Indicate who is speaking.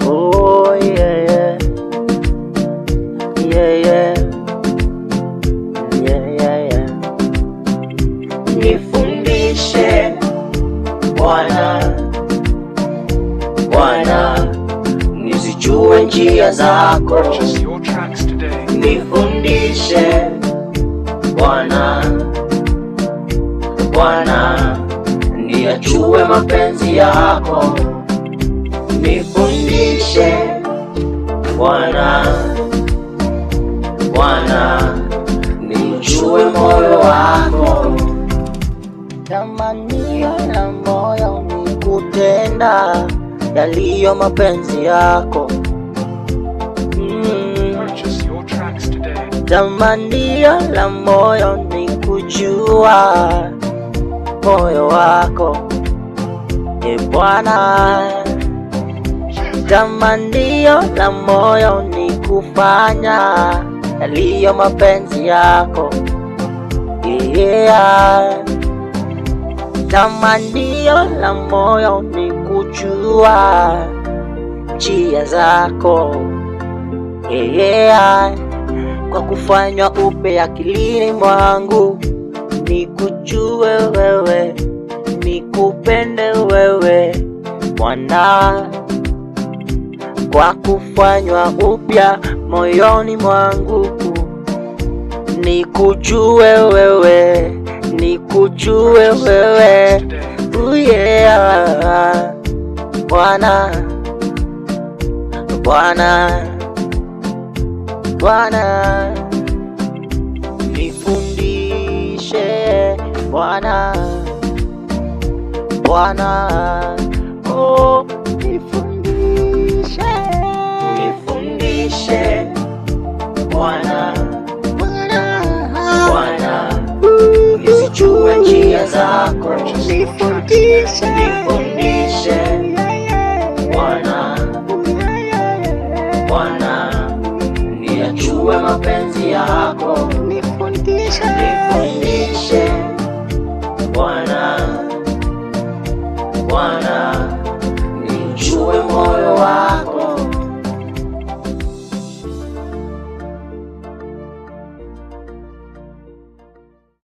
Speaker 1: Oh yeah, yeah, yeah, yeah, yeah, yeah. Nifundishe Bwana, Bwana, nizijue njia zako. Nifundishe Bwana, Bwana, niyajue mapenzi yako. Nifundishe Bwana, Bwana, nijue moyo wako. Tamanio la moyo ni kutenda yaliyo mapenzi yako. Tamanio la moyo ni kujua moyo wako, Bwana. Tamanio la moyo ni kufanya yaliyo mapenzi yako, yeah. Tamanio la moyo ni kujua njia zako, yeah. Kwa kufanywa upya akilini mwangu, nikujue wewe, nikupende wewe Bwana. Kwa kufanywa upya moyoni mwangu, nikujue wewe, nikujue wewe, yeah. Bwana, Bwana, Bwana, nifundishe Bwana, Bwana, oh, nifundishe Bwana, Bwana, nizijue njia zako. Nifundishe Bwana, Bwana, niyajue mapenzi yako. Nifundishe